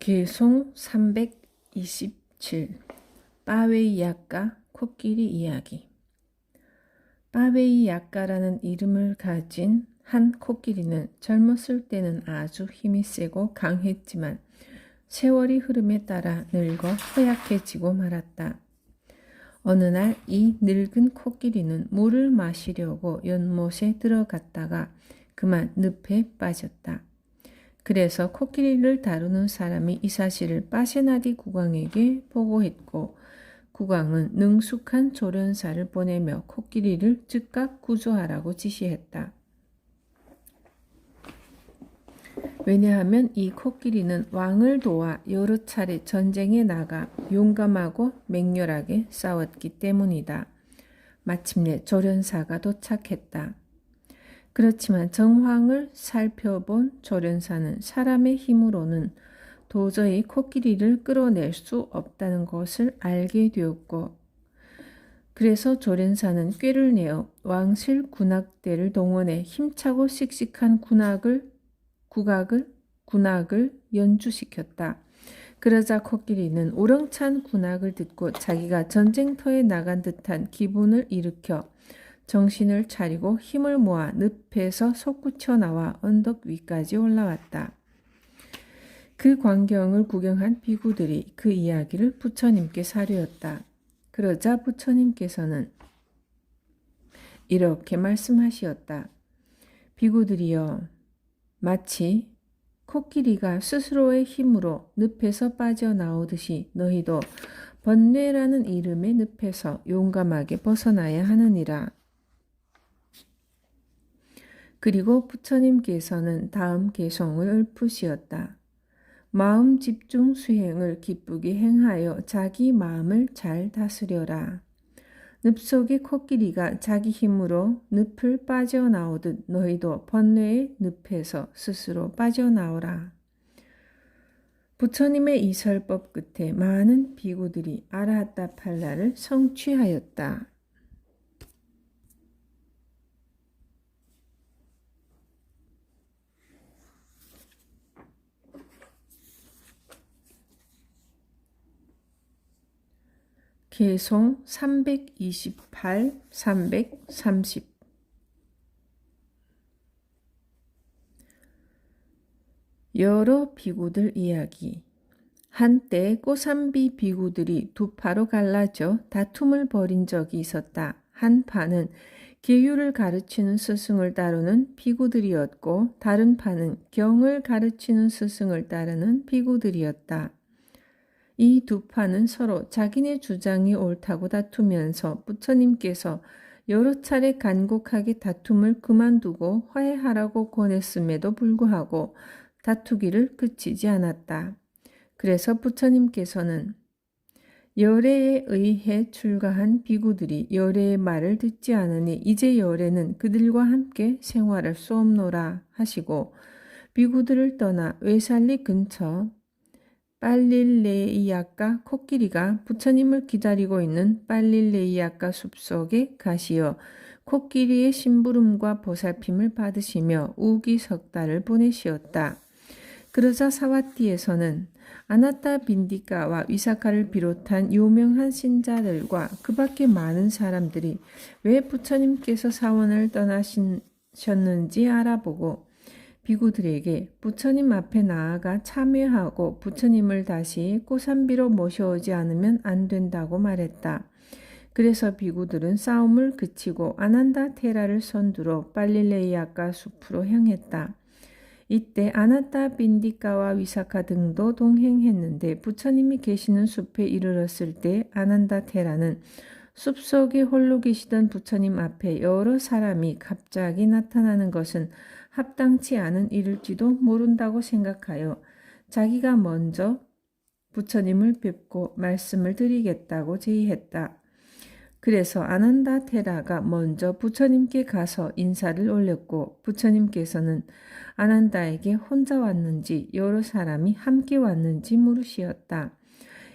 개송 327 빠웨이야까 코끼리 이야기. 빠웨이야까라는 이름을 가진 한 코끼리는 젊었을 때는 아주 힘이 세고 강했지만 세월이 흐름에 따라 늙어 허약해지고 말았다. 어느 날 이 늙은 코끼리는 물을 마시려고 연못에 들어갔다가 그만 늪에 빠졌다. 그래서 코끼리를 다루는 사람이 이 사실을 빠세나디 국왕에게 보고했고, 국왕은 능숙한 조련사를 보내며 코끼리를 즉각 구조하라고 지시했다. 왜냐하면 이 코끼리는 왕을 도와 여러 차례 전쟁에 나가 용감하고 맹렬하게 싸웠기 때문이다. 마침내 조련사가 도착했다. 그렇지만 정황을 살펴본 조련사는 사람의 힘으로는 도저히 코끼리를 끌어낼 수 없다는 것을 알게 되었고, 그래서 조련사는 꾀를 내어 왕실 군악대를 동원해 힘차고 씩씩한 군악을 연주시켰다. 그러자 코끼리는 우렁찬 군악을 듣고 자기가 전쟁터에 나간 듯한 기분을 일으켜 정신을 차리고 힘을 모아 늪에서 솟구쳐 나와 언덕 위까지 올라왔다. 그 광경을 구경한 비구들이 그 이야기를 부처님께 사료했다. 그러자 부처님께서는 이렇게 말씀하시었다. 비구들이여, 마치 코끼리가 스스로의 힘으로 늪에서 빠져나오듯이 너희도 번뇌라는 이름의 늪에서 용감하게 벗어나야 하느니라. 그리고 부처님께서는 다음 개송을 읊으시었다. 마음 집중 수행을 기쁘게 행하여 자기 마음을 잘 다스려라. 늪 속의 코끼리가 자기 힘으로 늪을 빠져나오듯 너희도 번뇌의 늪에서 스스로 빠져나오라. 부처님의 이 설법 끝에 많은 비구들이 아라하타팔라를 성취하였다. 개송 328, 330 여러 비구들 이야기. 한때 꼬삼비 비구들이 두 파로 갈라져 다툼을 벌인 적이 있었다. 한 파는 계율을 가르치는 스승을 따르는 비구들이었고, 다른 파는 경을 가르치는 스승을 따르는 비구들이었다. 이 두 파는 서로 자기네 주장이 옳다고 다투면서 부처님께서 여러 차례 간곡하게 다툼을 그만두고 화해하라고 권했음에도 불구하고 다투기를 그치지 않았다. 그래서 부처님께서는 열애에 의해 출가한 비구들이 열애의 말을 듣지 않으니 이제 열애는 그들과 함께 생활할 수 없노라 하시고, 비구들을 떠나 외살리 근처 빨릴레이아까 코끼리가 부처님을 기다리고 있는 빨릴레이아까 숲속에 가시어 코끼리의 심부름과 보살핌을 받으시며 우기석달을 보내시었다. 그러자 사와띠에서는 아나타 빈디카와 위사카를 비롯한 유명한 신자들과 그 밖에 많은 사람들이 왜 부처님께서 사원을 떠나셨는지 알아보고 비구들에게 부처님 앞에 나아가 참회하고 부처님을 다시 꼬삼비로 모셔오지 않으면 안 된다고 말했다. 그래서 비구들은 싸움을 그치고 아난다 테라를 선두로 빨릴레이아까 숲으로 향했다. 이때 아나타 빈디카와 위사카 등도 동행했는데 부처님이 계시는 숲에 이르렀을 때 아난다 테라는 숲속에 홀로 계시던 부처님 앞에 여러 사람이 갑자기 나타나는 것은 합당치 않은 일일지도 모른다고 생각하여 자기가 먼저 부처님을 뵙고 말씀을 드리겠다고 제의했다. 그래서 아난다 테라가 먼저 부처님께 가서 인사를 올렸고, 부처님께서는 아난다에게 혼자 왔는지 여러 사람이 함께 왔는지 물으시었다.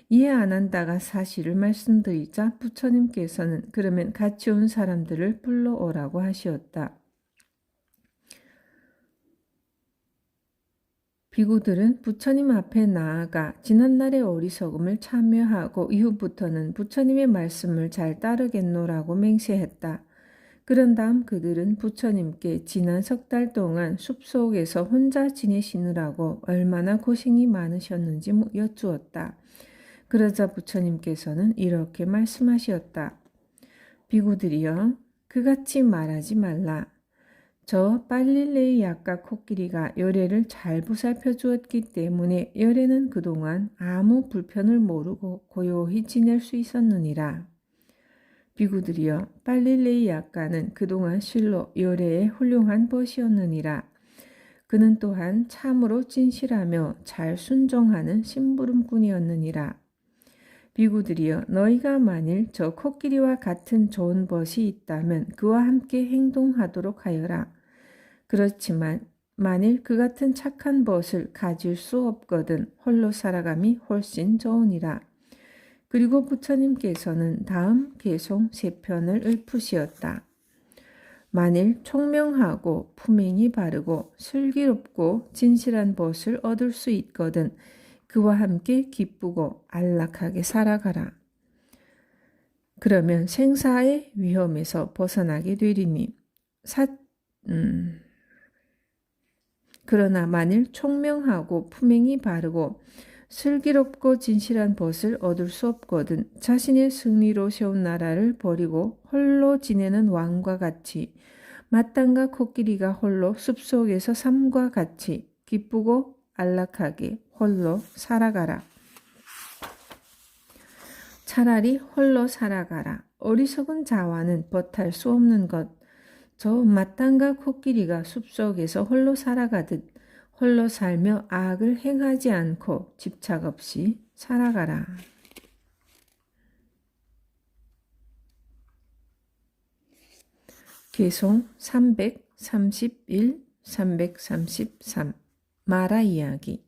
이에 아난다가 사실을 말씀드리자 부처님께서는 그러면 같이 온 사람들을 불러오라고 하시었다. 비구들은 부처님 앞에 나아가 지난날의 어리석음을 참여하고 이후부터는 부처님의 말씀을 잘 따르겠노라고 맹세했다. 그런 다음 그들은 부처님께 지난 3달 동안 숲속에서 혼자 지내시느라고 얼마나 고생이 많으셨는지 여쭈었다. 그러자 부처님께서는 이렇게 말씀하셨다. 비구들이여, 그같이 말하지 말라. 저 빨릴레이 약과 코끼리가 열애를 잘 보살펴 주었기 때문에 열애는 그동안 아무 불편을 모르고 고요히 지낼 수 있었느니라. 비구들이여, 빨릴레이 약과는 그동안 실로 열애의 훌륭한 벗이었느니라. 그는 또한 참으로 진실하며 잘 순종하는 심부름꾼이었느니라. 비구들이여, 너희가 만일 저 코끼리와 같은 좋은 벗이 있다면 그와 함께 행동하도록 하여라. 그렇지만 만일 그 같은 착한 벗을 가질 수 없거든 홀로 살아감이 훨씬 좋으니라. 그리고 부처님께서는 다음 개송 3편을 읊으시었다. 만일 총명하고 품행이 바르고 슬기롭고 진실한 벗을 얻을 수 있거든 그와 함께 기쁘고 안락하게 살아가라. 그러면 생사의 위험에서 벗어나게 되리니 그러나 만일 총명하고 품행이 바르고 슬기롭고 진실한 벗을 얻을 수 없거든 자신의 승리로 세운 나라를 버리고 홀로 지내는 왕과 같이 마땅과 코끼리가 홀로 숲속에서 삶과 같이 기쁘고 안락하게 홀로 살아가라. 차라리 홀로 살아가라. 어리석은 자와는 벗할 수 없는 것. 저 마땅과 코끼리가 숲속에서 홀로 살아가듯 홀로 살며 악을 행하지 않고 집착 없이 살아가라. 개송 331, 333 마라 이야기.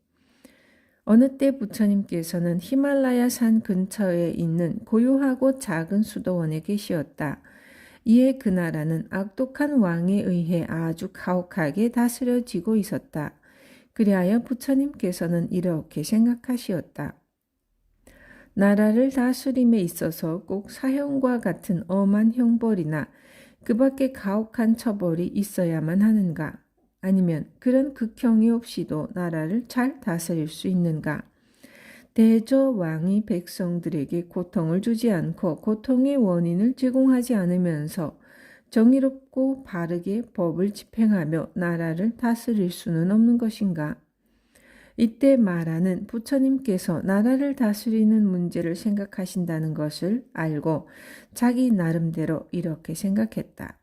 어느 때 부처님께서는 히말라야 산 근처에 있는 고요하고 작은 수도원에 계시었다. 이에 그 나라는 악독한 왕에 의해 아주 가혹하게 다스려지고 있었다. 그리하여 부처님께서는 이렇게 생각하시었다. 나라를 다스림에 있어서 꼭 사형과 같은 엄한 형벌이나 그 밖에 가혹한 처벌이 있어야만 하는가? 아니면 그런 극형이 없이도 나라를 잘 다스릴 수 있는가? 대저 왕이 백성들에게 고통을 주지 않고 고통의 원인을 제공하지 않으면서 정의롭고 바르게 법을 집행하며 나라를 다스릴 수는 없는 것인가? 이때 마라는 부처님께서 나라를 다스리는 문제를 생각하신다는 것을 알고 자기 나름대로 이렇게 생각했다.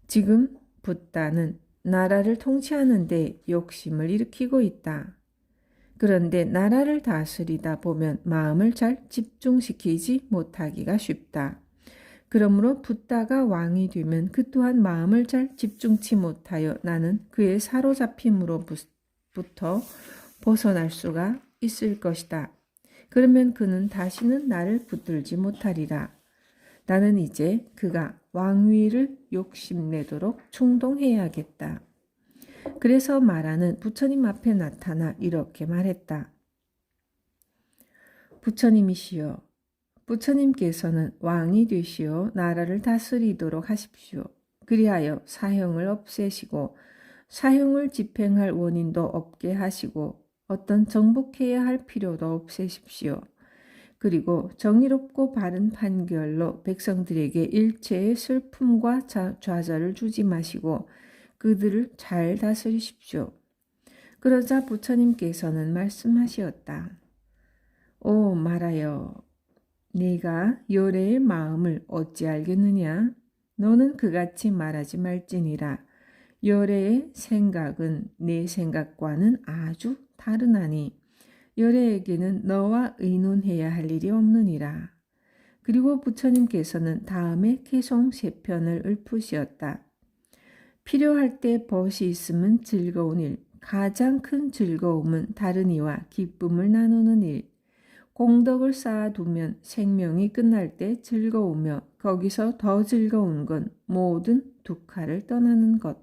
지금 붓다는 나라를 통치하는 데 욕심을 일으키고 있다. 그런데 나라를 다스리다 보면 마음을 잘 집중시키지 못하기가 쉽다. 그러므로 붓다가 왕이 되면 그 또한 마음을 잘 집중치 못하여 나는 그의 사로잡힘으로부터 벗어날 수가 있을 것이다. 그러면 그는 다시는 나를 붙들지 못하리라. 나는 이제 그가 왕위를 욕심내도록 충동해야겠다. 그래서 마라는 부처님 앞에 나타나 이렇게 말했다. 부처님이시여, 부처님께서는 왕이 되시어 나라를 다스리도록 하십시오. 그리하여 사형을 없애시고 사형을 집행할 원인도 없게 하시고 어떤 정복해야 할 필요도 없애십시오. 그리고 정의롭고 바른 판결로 백성들에게 일체의 슬픔과 좌절을 주지 마시고 그들을 잘 다스리십시오. 그러자 부처님께서는 말씀하시었다. 오 마라여, 네가 열애의 마음을 어찌 알겠느냐? 너는 그같이 말하지 말지니라. 열애의 생각은 내 생각과는 아주 다르나니 열애에게는 너와 의논해야 할 일이 없느니라. 그리고 부처님께서는 다음에 개송 3편을 읊으시었다. 필요할 때 벗이 있으면 즐거운 일, 가장 큰 즐거움은 다른 이와 기쁨을 나누는 일, 공덕을 쌓아두면 생명이 끝날 때 즐거우며 거기서 더 즐거운 건 모든 두카를 떠나는 것.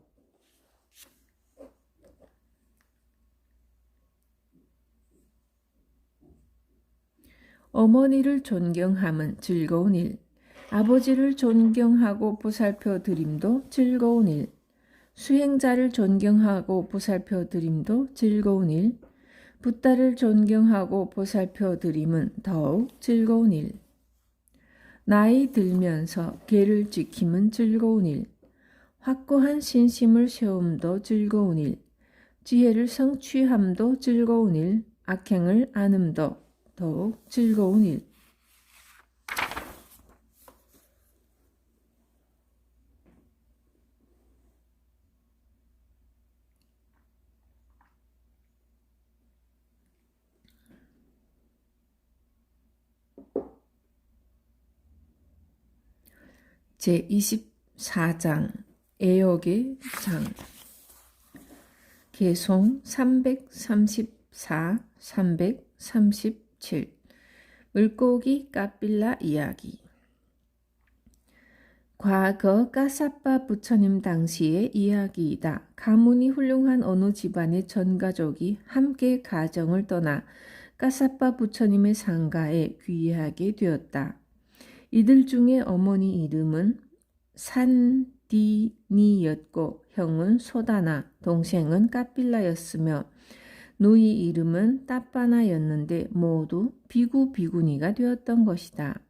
어머니를 존경함은 즐거운 일. 아버지를 존경하고 보살펴 드림도 즐거운 일. 수행자를 존경하고 보살펴 드림도 즐거운 일. 붓다를 존경하고 보살펴 드림은 더욱 즐거운 일. 나이 들면서 계를 지킴은 즐거운 일. 확고한 신심을 세움도 즐거운 일. 지혜를 성취함도 즐거운 일. 악행을 안음도 더욱 즐거운 일. 제24장 애역의 장. 개송 334, 337. 물고기 까빌라 이야기. 과거 까사빠 부처님 당시의 이야기이다. 가문이 훌륭한 어느 집안의 전 가족이 함께 가정을 떠나 까사빠 부처님의 상가에 귀하게 되었다. 이들 중에 어머니 이름은 산디니였고 형은 소다나, 동생은 까빌라였으며 누이 이름은 따빠나였는데 모두 비구 비구니가 되었던 것이다.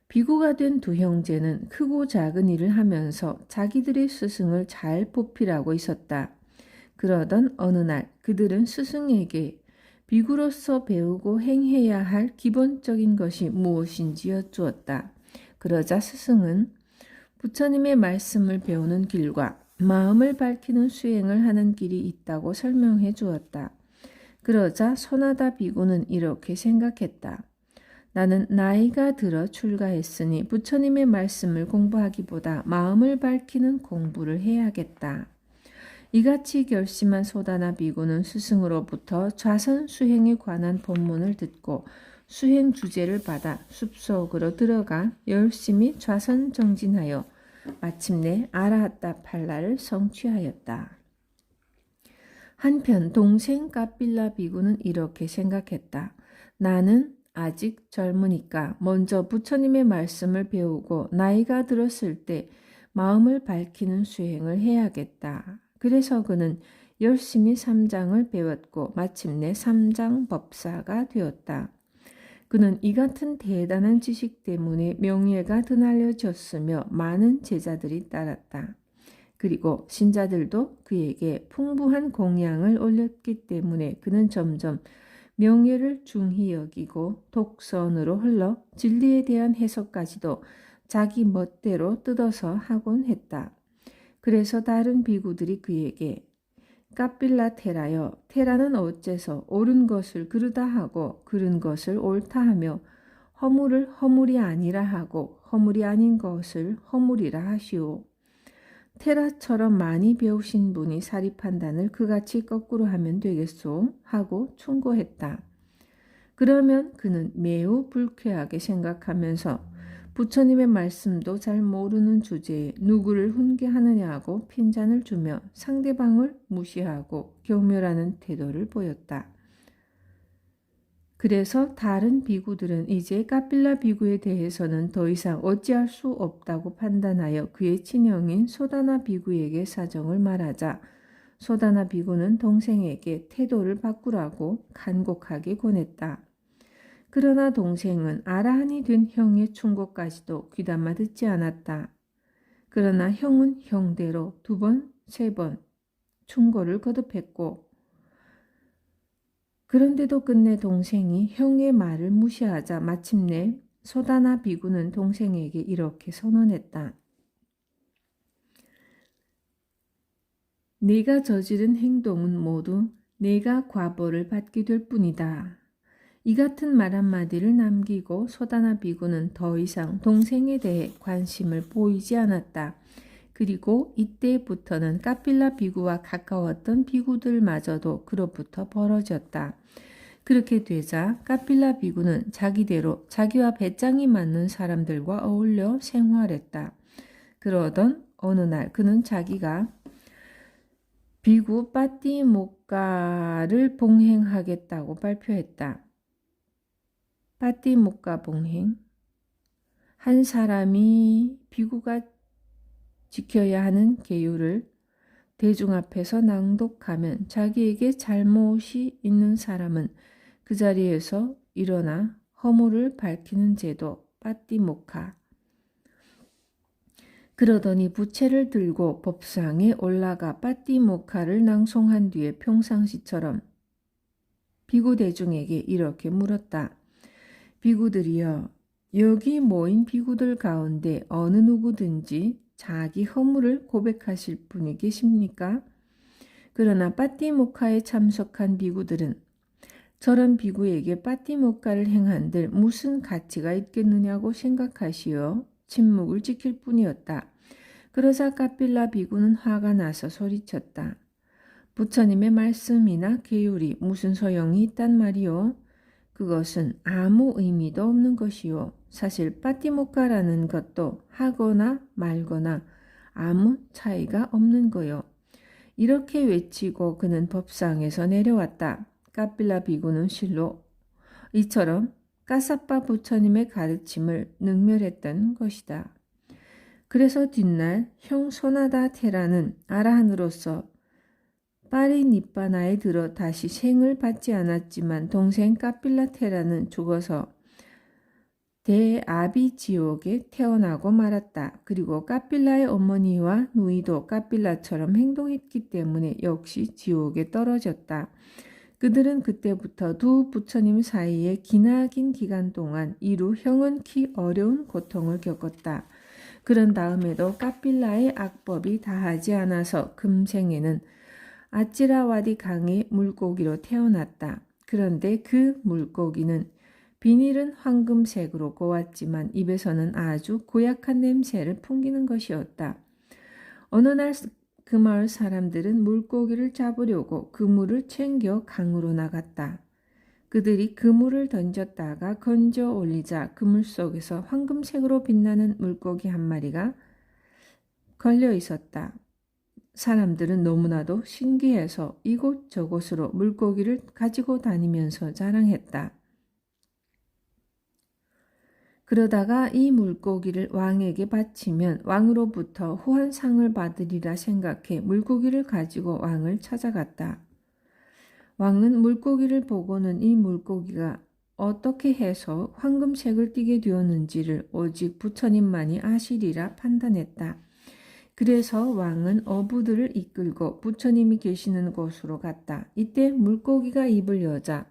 비구가 된 두 형제는 크고 작은 일을 하면서 자기들의 스승을 잘 보필하고 있었다. 그러던 어느 날 그들은 스승에게 비구로서 배우고 행해야 할 기본적인 것이 무엇인지 여쭈었다. 그러자 스승은 부처님의 말씀을 배우는 길과 마음을 밝히는 수행을 하는 길이 있다고 설명해 주었다. 그러자 소나다 비구는 이렇게 생각했다. 나는 나이가 들어 출가했으니 부처님의 말씀을 공부하기보다 마음을 밝히는 공부를 해야겠다. 이같이 결심한 소다나 비구는 스승으로부터 좌선 수행에 관한 법문을 듣고 수행 주제를 받아 숲속으로 들어가 열심히 좌선 정진하여 마침내 아라하타 팔라를 성취하였다. 한편 동생 까빌라 비구는 이렇게 생각했다. 나는 아직 젊으니까 먼저 부처님의 말씀을 배우고 나이가 들었을 때 마음을 밝히는 수행을 해야겠다. 그래서 그는 열심히 삼장을 배웠고 마침내 삼장법사가 되었다. 그는 이 같은 대단한 지식 때문에 명예가 드날려졌으며 많은 제자들이 따랐다. 그리고 신자들도 그에게 풍부한 공양을 올렸기 때문에 그는 점점 명예를 중히 여기고 독선으로 흘러 진리에 대한 해석까지도 자기 멋대로 뜯어서 하곤 했다. 그래서 다른 비구들이 그에게 까빌라 테라여, 테라는 어째서 옳은 것을 그르다 하고 그른 것을 옳다 하며 허물을 허물이 아니라 하고 허물이 아닌 것을 허물이라 하시오. 테라처럼 많이 배우신 분이 사리 판단을 그같이 거꾸로 하면 되겠소? 하고 충고했다. 그러면 그는 매우 불쾌하게 생각하면서 부처님의 말씀도 잘 모르는 주제에 누구를 훈계하느냐고 핀잔을 주며 상대방을 무시하고 경멸하는 태도를 보였다. 그래서 다른 비구들은 이제 까빌라 비구에 대해서는 더 이상 어찌할 수 없다고 판단하여 그의 친형인 소다나 비구에게 사정을 말하자 소다나 비구는 동생에게 태도를 바꾸라고 간곡하게 권했다. 그러나 동생은 아라한이 된 형의 충고까지도 귀담아 듣지 않았다. 그러나 형은 형대로 2번, 3번 충고를 거듭했고 그런데도 끝내 동생이 형의 말을 무시하자 마침내 소다나 비구는 동생에게 이렇게 선언했다. 네가 저지른 행동은 모두 네가 과보를 받게 될 뿐이다. 이 같은 말 한마디를 남기고 소다나 비구는 더 이상 동생에 대해 관심을 보이지 않았다. 그리고 이때부터는 까빌라 비구와 가까웠던 비구들마저도 그로부터 벌어졌다. 그렇게 되자 까빌라 비구는 자기대로 자기와 배짱이 맞는 사람들과 어울려 생활했다. 그러던 어느 날 그는 자기가 비구 빠띠모카를 봉행하겠다고 발표했다. 빠띠모카 봉행. 한 사람이 비구가 지켜야 하는 계율을 대중 앞에서 낭독하면 자기에게 잘못이 있는 사람은 그 자리에서 일어나 허물을 밝히는 제도 빠띠모카. 그러더니 부채를 들고 법상에 올라가 빠띠모카를 낭송한 뒤에 평상시처럼 비구 대중에게 이렇게 물었다. 비구들이여, 여기 모인 비구들 가운데 어느 누구든지 자기 허물을 고백하실 분이 계십니까? 그러나 빠띠모카에 참석한 비구들은 저런 비구에게 빠띠모카를 행한들 무슨 가치가 있겠느냐고 생각하시어 침묵을 지킬 뿐이었다. 그러자 까필라 비구는 화가 나서 소리쳤다. 부처님의 말씀이나 계율이 무슨 소용이 있단 말이오? 그것은 아무 의미도 없는 것이요. 사실 빠띠모카라는 것도 하거나 말거나 아무 차이가 없는 거요. 이렇게 외치고 그는 법상에서 내려왔다. 까필라 비구는 실로 이처럼 까사빠 부처님의 가르침을 능멸했던 것이다. 그래서 뒷날 형 소나다 테라는 아라한으로서 파리니빠나에 들어 다시 생을 받지 않았지만 동생 까필라 테라는 죽어서 대아비 지옥에 태어나고 말았다. 그리고 까필라의 어머니와 누이도 까필라처럼 행동했기 때문에 역시 지옥에 떨어졌다. 그들은 그때부터 두 부처님 사이에 기나긴 기간 동안 이루 형언키 어려운 고통을 겪었다. 그런 다음에도 까필라의 악법이 다하지 않아서 금생에는 아찌라와디 강의 물고기로 태어났다. 그런데 그 물고기는 비닐은 황금색으로 고왔지만 입에서는 아주 고약한 냄새를 풍기는 것이었다. 어느 날 그 마을 사람들은 물고기를 잡으려고 그물을 챙겨 강으로 나갔다. 그들이 그물을 던졌다가 건져 올리자 그물 속에서 황금색으로 빛나는 물고기 한 마리가 걸려 있었다. 사람들은 너무나도 신기해서 이곳저곳으로 물고기를 가지고 다니면서 자랑했다. 그러다가 이 물고기를 왕에게 바치면 왕으로부터 후한상을 받으리라 생각해 물고기를 가지고 왕을 찾아갔다. 왕은 물고기를 보고는 이 물고기가 어떻게 해서 황금색을 띠게 되었는지를 오직 부처님만이 아시리라 판단했다. 그래서 왕은 어부들을 이끌고 부처님이 계시는 곳으로 갔다. 이때 물고기가 입을 열자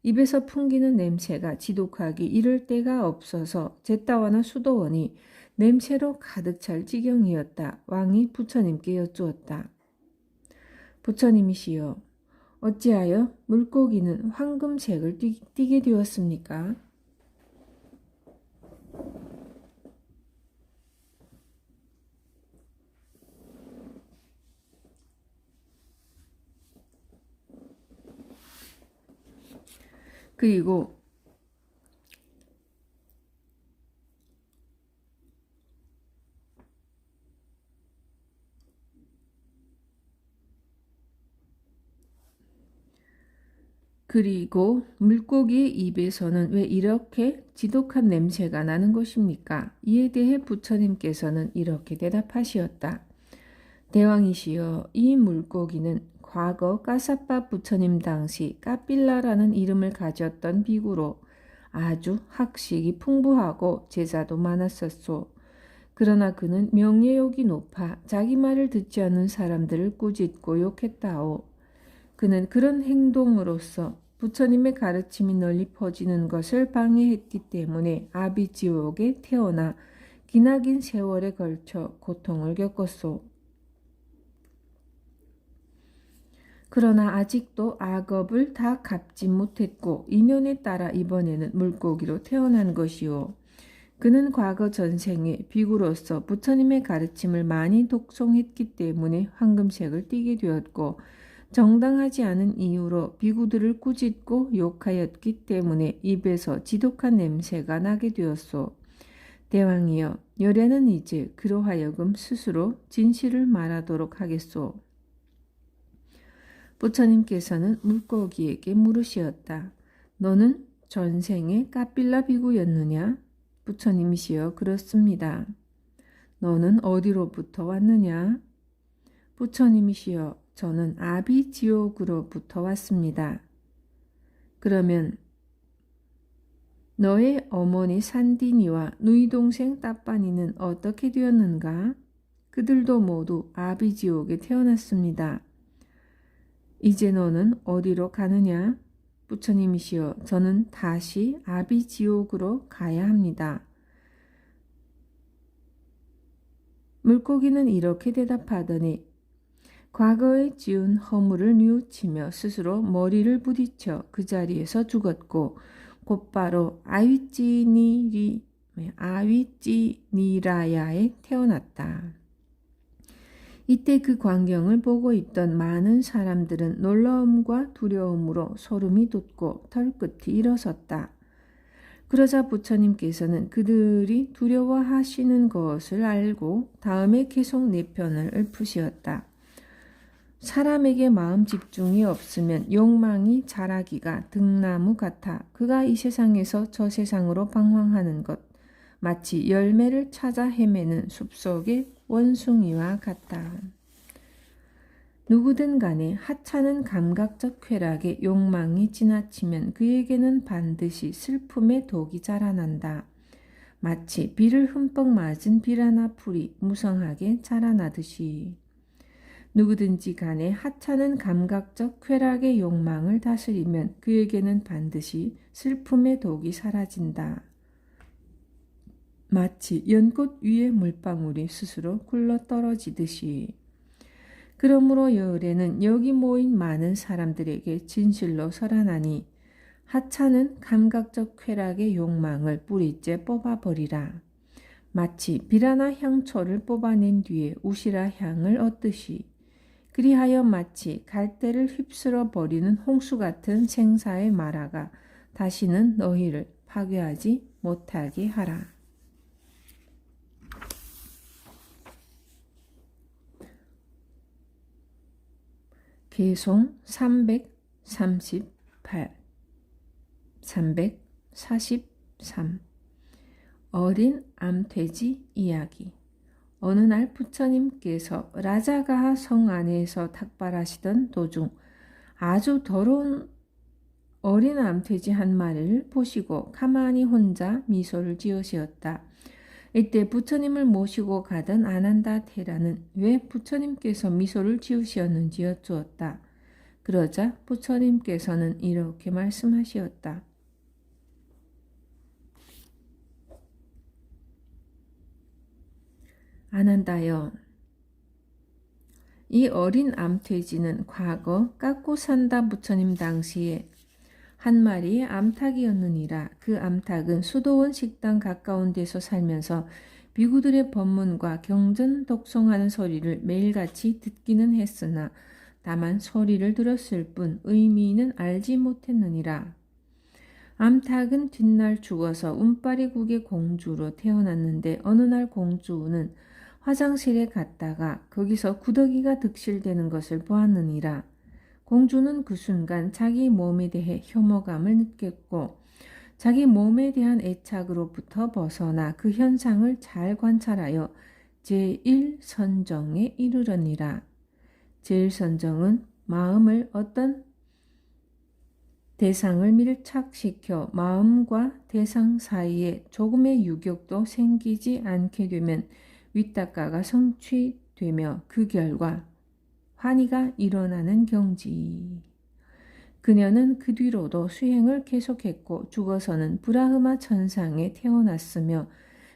입에서 풍기는 냄새가 지독하기 이를 데가 없어서 잿다와나 수도원이 냄새로 가득 찰 지경이었다. 왕이 부처님께 여쭈었다. 부처님이시여, 어찌하여 물고기는 황금색을 띠게 되었습니까? 그리고 물고기의 입에서는 왜 이렇게 지독한 냄새가 나는 것입니까? 이에 대해 부처님께서는 이렇게 대답하시었다. 대왕이시여, 이 물고기는 과거 까사빠 부처님 당시 까필라라는 이름을 가졌던 비구로 아주 학식이 풍부하고 제자도 많았었소. 그러나 그는 명예욕이 높아 자기 말을 듣지 않는 사람들을 꾸짖고 욕했다오. 그는 그런 행동으로서 부처님의 가르침이 널리 퍼지는 것을 방해했기 때문에 아비지옥에 태어나 기나긴 세월에 걸쳐 고통을 겪었소. 그러나 아직도 악업을 다 갚지 못했고 인연에 따라 이번에는 물고기로 태어난 것이오. 그는 과거 전생에 비구로서 부처님의 가르침을 많이 독송했기 때문에 황금색을 띠게 되었고 정당하지 않은 이유로 비구들을 꾸짖고 욕하였기 때문에 입에서 지독한 냄새가 나게 되었소. 대왕이여, 열애는 이제 그로 하여금 스스로 진실을 말하도록 하겠소. 부처님께서는 물고기에게 물으시었다. 너는 전생에 까빌라 비구였느냐? 부처님이시여 그렇습니다. 너는 어디로부터 왔느냐? 부처님이시여 저는 아비지옥으로부터 왔습니다. 그러면 너의 어머니 산디니와 누이 동생 따빠니는 어떻게 되었는가? 그들도 모두 아비지옥에 태어났습니다. 이제 너는 어디로 가느냐? 부처님이시여 저는 다시 아비지옥으로 가야 합니다. 물고기는 이렇게 대답하더니 과거에 지은 허물을 뉘우치며 스스로 머리를 부딪혀 그 자리에서 죽었고 곧바로 아위찌니라야에 태어났다. 이때 그 광경을 보고 있던 많은 사람들은 놀라움과 두려움으로 소름이 돋고 털끝이 일어섰다. 그러자 부처님께서는 그들이 두려워하시는 것을 알고 다음에 계속 내편을 읊으시었다. 사람에게 마음 집중이 없으면 욕망이 자라기가 등나무 같아 그가 이 세상에서 저 세상으로 방황하는 것 마치 열매를 찾아 헤매는 숲속의 원숭이와 같다. 누구든 간에 하찮은 감각적 쾌락에 욕망이 지나치면 그에게는 반드시 슬픔의 독이 자라난다. 마치 비를 흠뻑 맞은 비라나 풀이 무성하게 자라나듯이. 누구든지 간에 하찮은 감각적 쾌락의 욕망을 다스리면 그에게는 반드시 슬픔의 독이 사라진다. 마치 연꽃 위에 물방울이 스스로 굴러떨어지듯이. 그러므로 여울에는 여기 모인 많은 사람들에게 진실로 설하나니 하찮은 감각적 쾌락의 욕망을 뿌리째 뽑아버리라. 마치 비라나 향초를 뽑아낸 뒤에 우시라 향을 얻듯이. 그리하여 마치 갈대를 휩쓸어 버리는 홍수 같은 생사의 마라가 다시는 너희를 파괴하지 못하게 하라. 개송 343 어린 암돼지 이야기. 어느 날 부처님께서 라자가하 성 안에서 탁발하시던 도중 아주 더러운 어린 암돼지 한 마리를 보시고 가만히 혼자 미소를 지으셨다. 이때 부처님을 모시고 가던 아난다 테라는 왜 부처님께서 미소를 지으셨는지 여쭈었다. 그러자 부처님께서는 이렇게 말씀하시었다. 아난다여, 이 어린 암돼지는 과거 깎고산다 부처님 당시에 한 마리의 암탉이었느니라. 그 암탉은 수도원 식당 가까운 데서 살면서 비구들의 법문과 경전 독송하는 소리를 매일같이 듣기는 했으나 다만 소리를 들었을 뿐 의미는 알지 못했느니라. 암탉은 뒷날 죽어서 운빨이국의 공주로 태어났는데 어느 날 공주는 화장실에 갔다가 거기서 구더기가 득실되는 것을 보았느니라. 공주는 그 순간 자기 몸에 대해 혐오감을 느꼈고 자기 몸에 대한 애착으로부터 벗어나 그 현상을 잘 관찰하여 제1선정에 이르러니라. 제1선정은 마음을 어떤 대상을 밀착시켜 마음과 대상 사이에 조금의 유격도 생기지 않게 되면 윗닦아가 성취되며 그 결과 환희가 일어나는 경지. 그녀는 그 뒤로도 수행을 계속했고 죽어서는 브라흐마 천상에 태어났으며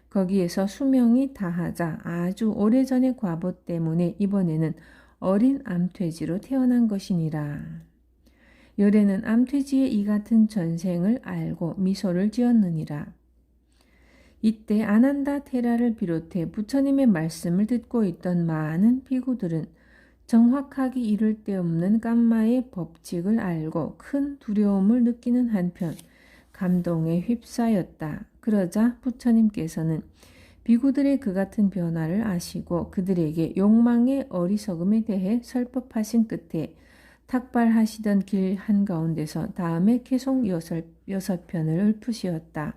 거기에서 수명이 다하자 아주 오래전의 과보 때문에 이번에는 어린 암돼지로 태어난 것이니라. 열애는 암돼지의 이 같은 전생을 알고 미소를 지었느니라. 이때 아난다 테라를 비롯해 부처님의 말씀을 듣고 있던 많은 비구들은 정확하게 이를 데 없는 깜마의 법칙을 알고 큰 두려움을 느끼는 한편 감동에 휩싸였다. 그러자 부처님께서는 비구들의 그 같은 변화를 아시고 그들에게 욕망의 어리석음에 대해 설법하신 끝에 탁발하시던 길 한가운데서 다음에 계속 여섯 편을 읊으시었다.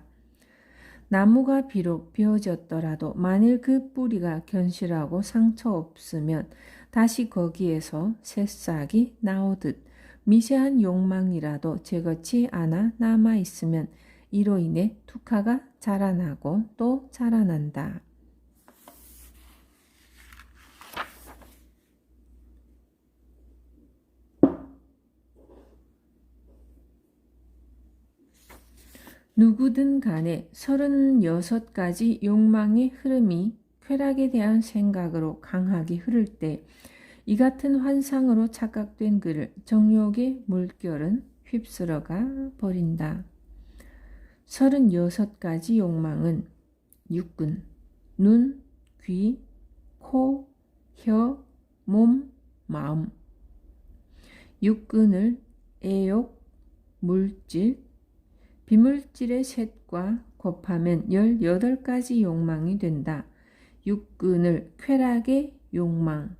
나무가 비록 베어졌더라도 만일 그 뿌리가 견실하고 상처 없으면 다시 거기에서 새싹이 나오듯 미세한 욕망이라도 제거치 않아 남아있으면 이로 인해 투카가 자라나고 또 자라난다. 누구든 간에 36가지 욕망의 흐름이 쾌락에 대한 생각으로 강하게 흐를 때 이 같은 환상으로 착각된 그를 정욕의 물결은 휩쓸어가 버린다. 36가지 욕망은 육근, 눈, 귀, 코, 혀, 몸, 마음. 육근을 애욕, 물질, 비물질의 셋과 곱하면 18가지 욕망이 된다. 육근을 쾌락의 욕망,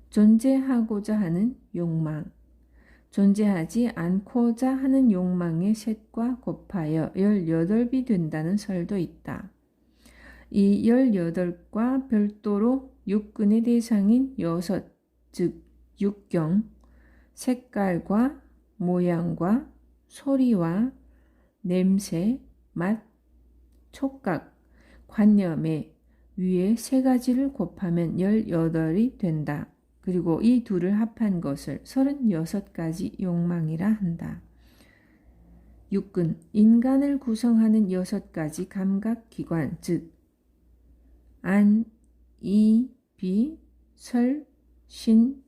존재하고자 하는 욕망, 존재하지 않고자 하는 욕망의 셋과 곱하여 18이 된다는 설도 있다. 이 18과 별도로 육근의 대상인 여섯, 즉 육경, 색깔과 모양과 소리와 냄새, 맛, 촉각, 관념의 위에 세 가지를 곱하면 18이 된다. 그리고 이 둘을 합한 것을 36가지 욕망이라 한다. 육근, 인간을 구성하는 6가지 감각기관, 즉 안, 이, 비, 설, 신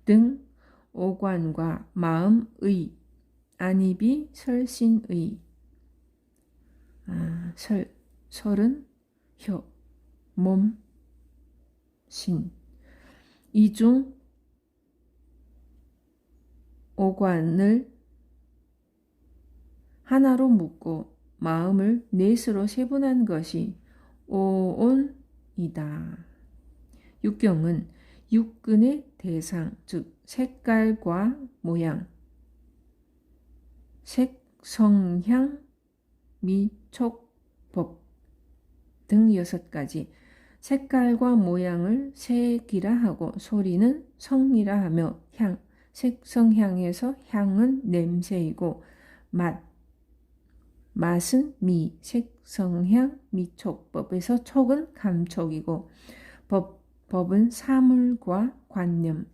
등 오관과 마음의, 안이비, 설신의, 설은 혀, 몸, 신. 이 중 오관을 하나로 묶고 마음을 넷으로 세분한 것이 오온이다. 육경은 육근의 대상, 즉 색깔과 모양, 색, 성향, 미, 촉, 법 등 6가지, 색깔과 모양을 색이라 하고 소리는 성이라 하며 향, 색성향에서 향은 냄새이고 맛은 미, 색성향, 미촉법에서 촉은 감촉이고 법은 사물과 관념이다.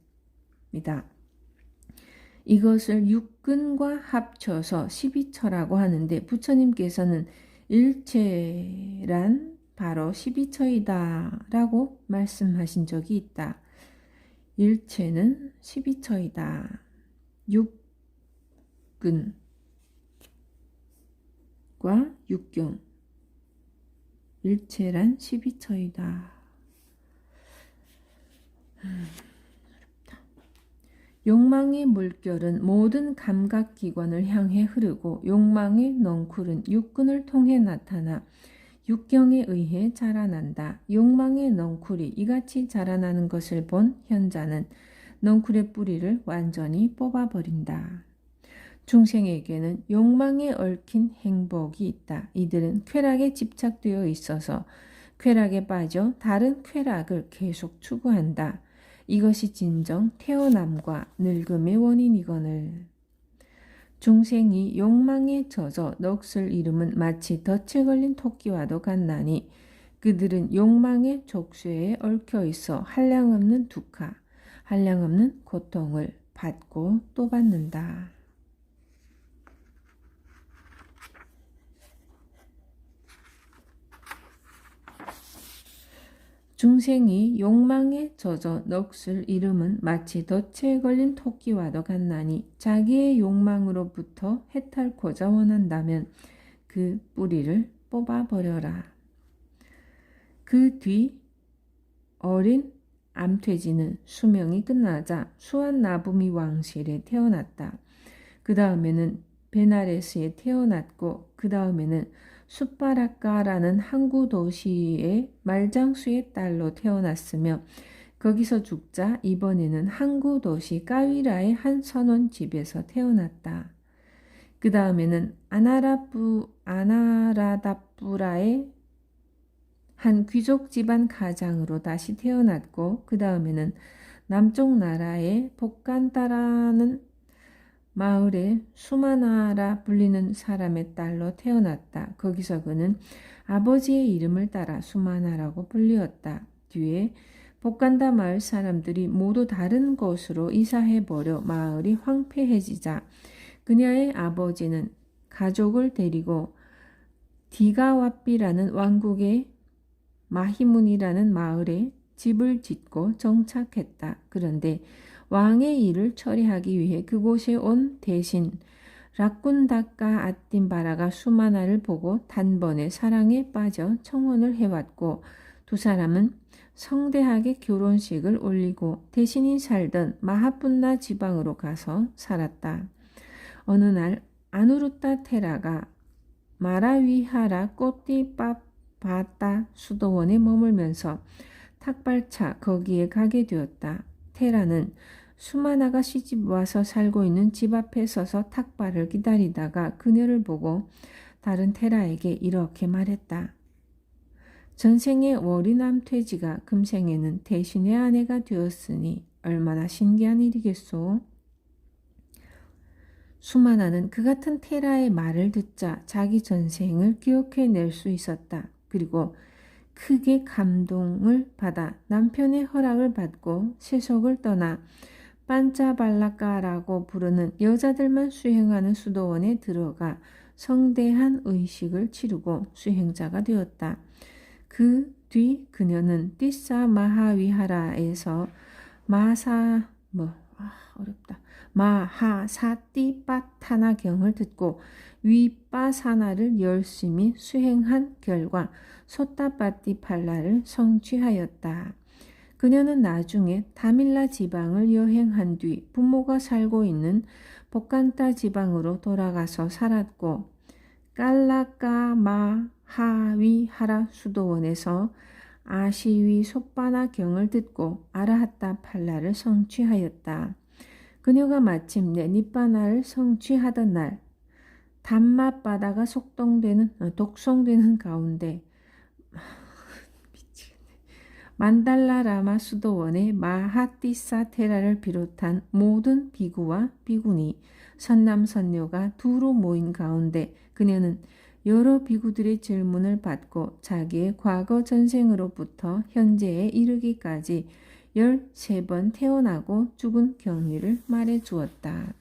이것을 육근과 합쳐서 12처라고 하는데 부처님께서는 일체란 바로 12처이다 라고 말씀하신 적이 있다. 일체는 12처이다. 육근과 육경, 일체란 12처이다. 욕망의 물결은 모든 감각기관을 향해 흐르고 욕망의 넝쿨은 육근을 통해 나타나 육경에 의해 자라난다. 욕망의 넝쿨이 이같이 자라나는 것을 본 현자는 넝쿨의 뿌리를 완전히 뽑아버린다. 중생에게는 욕망에 얽힌 행복이 있다. 이들은 쾌락에 집착되어 있어서 쾌락에 빠져 다른 쾌락을 계속 추구한다. 이것이 진정 태어남과 늙음의 원인이거늘. 중생이 욕망에 젖어 넋을 잃음은 마치 덫에 걸린 토끼와도 같나니 그들은 욕망의 족쇄에 얽혀 있어 한량없는 두카, 한량없는 고통을 받고 또 받는다. 중생이 욕망에 젖어 넋을 잃음은 마치 덫에 걸린 토끼와도 같나니 자기의 욕망으로부터 해탈코자 원한다면 그 뿌리를 뽑아버려라. 그 뒤 어린 암퇴지는 수명이 끝나자 수완나부미 왕실에 태어났다. 그 다음에는 베나레스에 태어났고 그 다음에는 숫바라카라는 항구 도시의 말장수의 딸로 태어났으며 거기서 죽자 이번에는 항구 도시 까위라의 한 선원 집에서 태어났다. 그 다음에는 아나라다뿌라의 한 귀족 집안 가장으로 다시 태어났고, 그 다음에는 남쪽 나라의 복간다라는 마을에 수마나라 불리는 사람의 딸로 태어났다. 거기서 그는 아버지의 이름을 따라 수마나라고 불리었다. 뒤에 복간다 마을 사람들이 모두 다른 곳으로 이사해버려 마을이 황폐해지자 그녀의 아버지는 가족을 데리고 디가와삐라는 왕국의 마히문이라는 마을에 집을 짓고 정착했다. 그런데 왕의 일을 처리하기 위해 그곳에 온 대신 라쿤다카 아틴바라가 수마나를 보고 단번에 사랑에 빠져 청혼을 해왔고, 두 사람은 성대하게 결혼식을 올리고 대신이 살던 마하푼나 지방으로 가서 살았다. 어느 날 아누루타 테라가 마라위하라 꼬띠빠바따 수도원에 머물면서 탁발차 거기에 가게 되었다. 테라는 수마나가 시집 와서 살고 있는 집 앞에 서서 탁발을 기다리다가 그녀를 보고 다른 테라에게 이렇게 말했다. 전생의 월이남 퇴지가 금생에는 대신의 아내가 되었으니 얼마나 신기한 일이겠소. 수마나는 그 같은 테라의 말을 듣자 자기 전생을 기억해낼 수 있었다. 그리고 크게 감동을 받아 남편의 허락을 받고 세속을 떠나 반짜발라까라고 부르는 여자들만 수행하는 수도원에 들어가 성대한 의식을 치르고 수행자가 되었다. 그 뒤 그녀는 띠사 마하위하라에서 마하사띠빠타나경을 듣고 위빠사나를 열심히 수행한 결과 소타파티팔라를 성취하였다. 그녀는 나중에 타밀라 지방을 여행한 뒤 부모가 살고 있는 복간타 지방으로 돌아가서 살았고, 깔라까마하위하라 수도원에서 아시위 소빠나 경을 듣고 아라하타 팔라를 성취하였다. 그녀가 마침내 니빠나를 성취하던 날 단맛바다가 독송되는 가운데 만달라라마 수도원의 마하티사 테라를 비롯한 모든 비구와 비구니, 선남선녀가 두루 모인 가운데 그녀는 여러 비구들의 질문을 받고 자기의 과거 전생으로부터 현재에 이르기까지 13번 태어나고 죽은 경위를 말해주었다.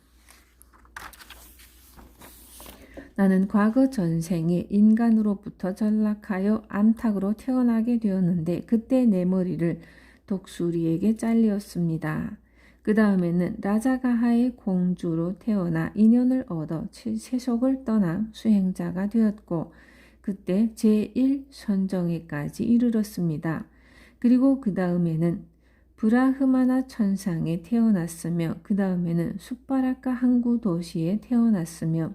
나는 과거 전생에 인간으로부터 전락하여 암탉으로 태어나게 되었는데 그때 내 머리를 독수리에게 잘렸습니다. 그 다음에는 라자가하의 공주로 태어나 인연을 얻어 세속을 떠나 수행자가 되었고 그때 제1선정에까지 이르렀습니다. 그리고 그 다음에는 브라흐마나 천상에 태어났으며 그 다음에는 숫바라카 항구 도시에 태어났으며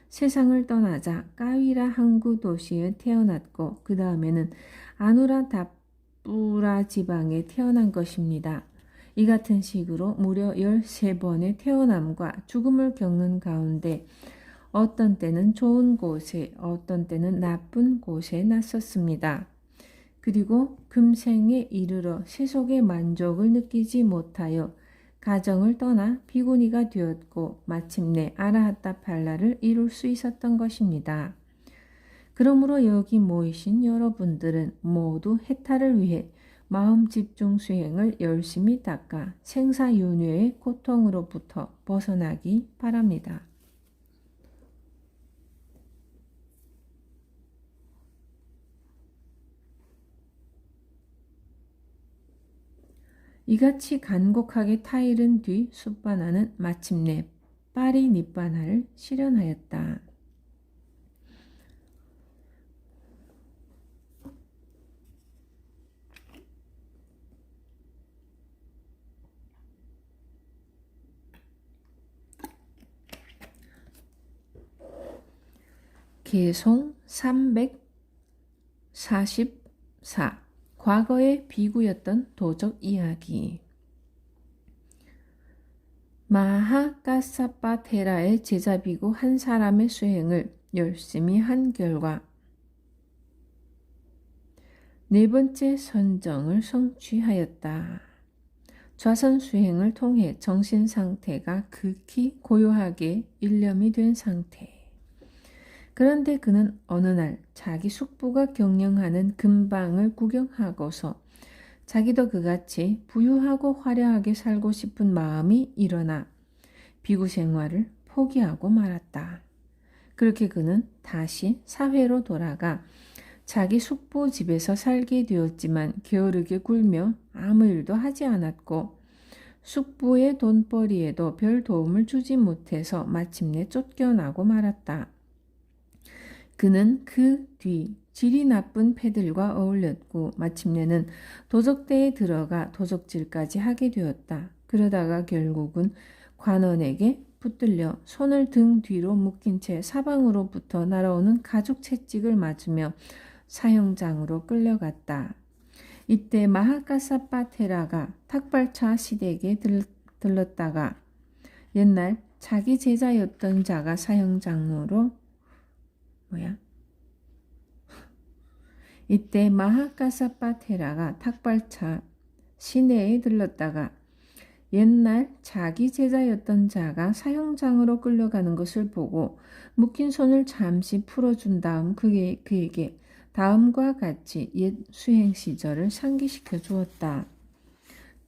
세상을 떠나자 까위라 항구 도시에 태어났고 그 다음에는 아누라다뿌라 지방에 태어난 것입니다. 이 같은 식으로 무려 13번의 태어남과 죽음을 겪는 가운데 어떤 때는 좋은 곳에 어떤 때는 나쁜 곳에 났었습니다. 그리고 금생에 이르러 세속의 만족을 느끼지 못하여 가정을 떠나 비구니가 되었고 마침내 아라하타 팔라를 이룰 수 있었던 것입니다. 그러므로 여기 모이신 여러분들은 모두 해탈을 위해 마음 집중 수행을 열심히 닦아 생사윤회의 고통으로부터 벗어나기 바랍니다. 이같이 간곡하게 타이른 뒤 숫바나는 마침내 파리니빠나를 실현하였다. 개송 344 과거의 비구였던 도적 이야기. 마하카사파테라의 제자 비구 한 사람의 수행을 열심히 한 결과 네 번째 선정을 성취하였다. 좌선 수행을 통해 정신 상태가 극히 고요하게 일념이 된 상태. 그런데 그는 어느 날 자기 숙부가 경영하는 금방을 구경하고서 자기도 그같이 부유하고 화려하게 살고 싶은 마음이 일어나 비구 생활을 포기하고 말았다. 그렇게 그는 다시 사회로 돌아가 자기 숙부 집에서 살게 되었지만 게으르게 굴며 아무 일도 하지 않았고 숙부의 돈벌이에도 별 도움을 주지 못해서 마침내 쫓겨나고 말았다. 그는 그 뒤 질이 나쁜 패들과 어울렸고 마침내는 도적대에 들어가 도적질까지 하게 되었다. 그러다가 결국은 관원에게 붙들려 손을 등 뒤로 묶인 채 사방으로부터 날아오는 가죽 채찍을 맞으며 사형장으로 끌려갔다. 이때 마하카사파테라가 탁발차 시댁에 들렀다가 옛날 자기 제자였던 자가 사형장으로 이때 마하카사파테라가 탁발차 시내에 들렀다가 옛날 자기 제자였던 자가 사형장으로 끌려가는 것을 보고 묶인 손을 잠시 풀어준 다음 그에게 다음과 같이 옛 수행 시절을 상기시켜 주었다.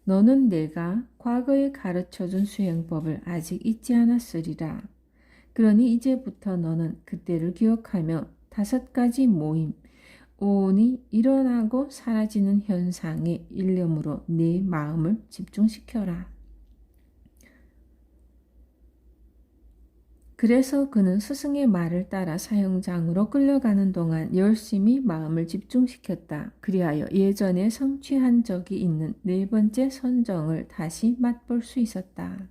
너는 내가 과거에 가르쳐준 수행법을 아직 잊지 않았으리라. 그러니 이제부터 너는 그때를 기억하며 5가지 모임, 오온이 일어나고 사라지는 현상의 일념으로 내 마음을 집중시켜라. 그래서 그는 스승의 말을 따라 사형장으로 끌려가는 동안 열심히 마음을 집중시켰다. 그리하여 예전에 성취한 적이 있는 4번째 선정을 다시 맛볼 수 있었다.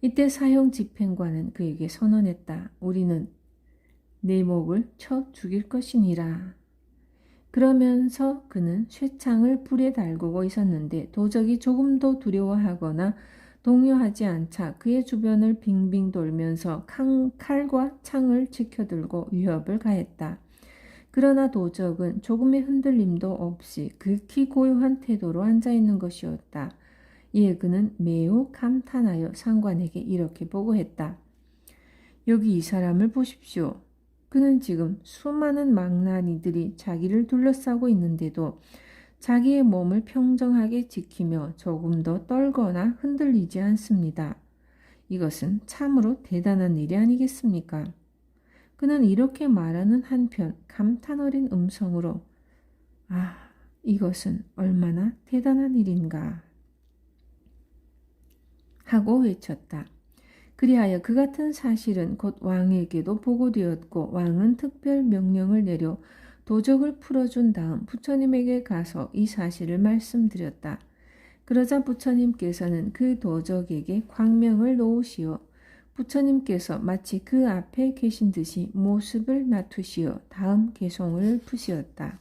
이때 사형 집행관은 그에게 선언했다. 우리는 내 목을 쳐 죽일 것이니라. 그러면서 그는 쇠창을 불에 달구고 있었는데 도적이 조금도 두려워하거나 동요하지 않자 그의 주변을 빙빙 돌면서 칼과 창을 지켜들고 위협을 가했다. 그러나 도적은 조금의 흔들림도 없이 극히 고요한 태도로 앉아있는 것이었다. 이에 그는 매우 감탄하여 상관에게 이렇게 보고했다. 여기 이 사람을 보십시오. 그는 지금 수많은 망나니들이 자기를 둘러싸고 있는데도 자기의 몸을 평정하게 지키며 조금도 떨거나 흔들리지 않습니다. 이것은 참으로 대단한 일이 아니겠습니까? 그는 이렇게 말하는 한편 감탄 어린 음성으로 이것은 얼마나 대단한 일인가 하고 외쳤다. 그리하여 그 같은 사실은 곧 왕에게도 보고되었고 왕은 특별 명령을 내려 도적을 풀어준 다음 부처님에게 가서 이 사실을 말씀드렸다. 그러자 부처님께서는 그 도적에게 광명을 놓으시어 부처님께서 마치 그 앞에 계신 듯이 모습을 낮추시어 다음 개송을 푸시었다.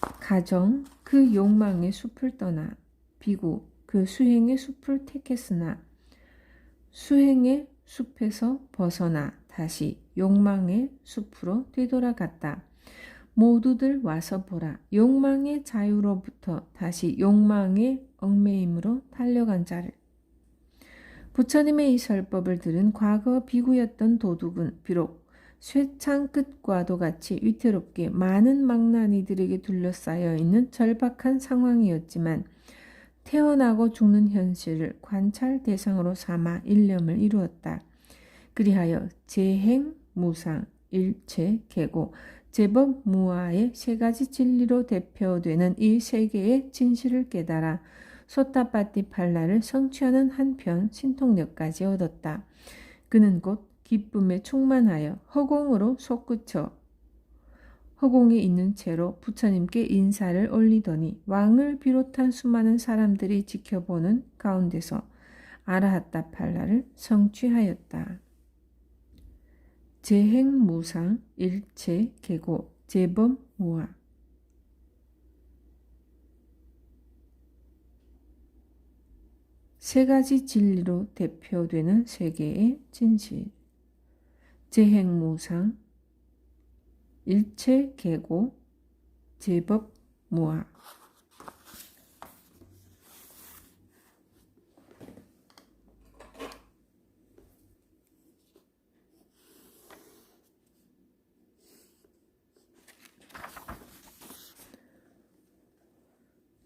가정 그 욕망의 숲을 떠나 비구 그 수행의 숲을 택했으나 수행의 숲에서 벗어나 다시 욕망의 숲으로 되돌아갔다. 모두들 와서 보라. 욕망의 자유로부터 다시 욕망의 얽매임으로 달려간 자를. 부처님의 이 설법을 들은 과거 비구였던 도둑은 비록 쇠창 끝과도 같이 위태롭게 많은 망나니들에게 둘러싸여 있는 절박한 상황이었지만 태어나고 죽는 현실을 관찰 대상으로 삼아 일념을 이루었다. 그리하여 재행, 무상, 일체, 계고, 제법, 무아의 3가지 진리로 대표되는 이 세계의 진실을 깨달아 소타파티팔라를 성취하는 한편 신통력까지 얻었다. 그는 곧 기쁨에 충만하여 허공으로 솟구쳐 허공에 있는 채로 부처님께 인사를 올리더니 왕을 비롯한 수많은 사람들이 지켜보는 가운데서 아라하타 팔라를 성취하였다. 재행무상, 일체, 계고, 재범, 무아. 세 가지 진리로 대표되는 세계의 진실. 재행무상, 일체, 계고, 재법, 무아.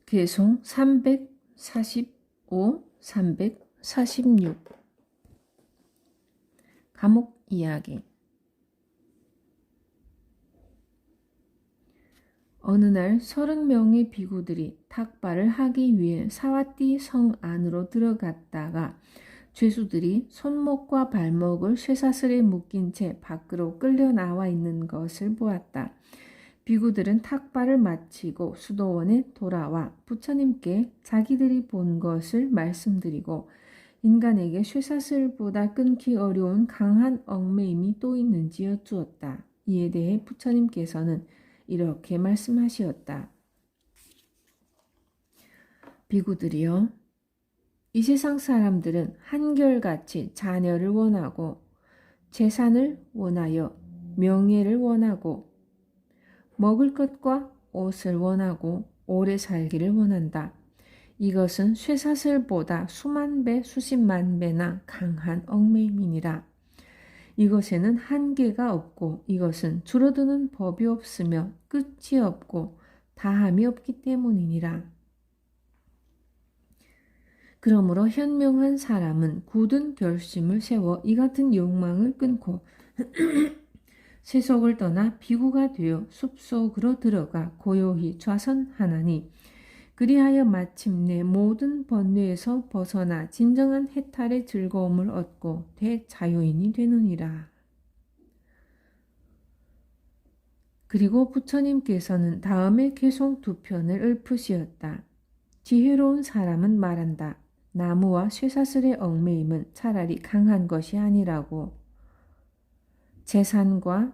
개송 345, 346. 감옥 이야기. 어느 날 30명의 비구들이 탁발을 하기 위해 사와띠 성 안으로 들어갔다가 죄수들이 손목과 발목을 쇠사슬에 묶인 채 밖으로 끌려 나와 있는 것을 보았다. 비구들은 탁발을 마치고 수도원에 돌아와 부처님께 자기들이 본 것을 말씀드리고 인간에게 쇠사슬보다 끊기 어려운 강한 얽매임이 또 있는지 여쭈었다. 이에 대해 부처님께서는 이렇게 말씀하시었다. 비구들이여, 이 세상 사람들은 한결같이 자녀를 원하고 재산을 원하여 명예를 원하고 먹을 것과 옷을 원하고 오래 살기를 원한다. 이것은 쇠사슬보다 수만 배, 수십만 배나 강한 얽매임이니라. 이것에는 한계가 없고 이것은 줄어드는 법이 없으며 끝이 없고 다함이 없기 때문이니라. 그러므로 현명한 사람은 굳은 결심을 세워 이 같은 욕망을 끊고 세속을 떠나 비구가 되어 숲속으로 들어가 고요히 좌선하나니 그리하여 마침내 모든 번뇌에서 벗어나 진정한 해탈의 즐거움을 얻고 대자유인이 되느니라. 그리고 부처님께서는 다음에 개송 2편을 읊으시었다. 지혜로운 사람은 말한다. 나무와 쇠사슬의 얽매임은 차라리 강한 것이 아니라고. 재산과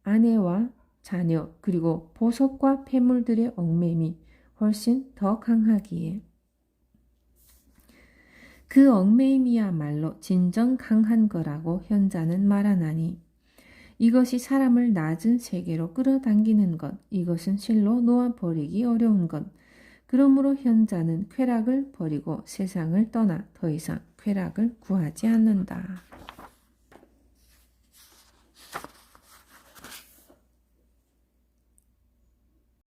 아내와 자녀 그리고 보석과 폐물들의 얽매임이 훨씬 더 강하기에 그 얽매임이야말로 진정 강한 거라고 현자는 말하나니 이것이 사람을 낮은 세계로 끌어당기는 것, 이것은 실로 놓아버리기 어려운 것. 그러므로 현자는 쾌락을 버리고 세상을 떠나 더 이상 쾌락을 구하지 않는다.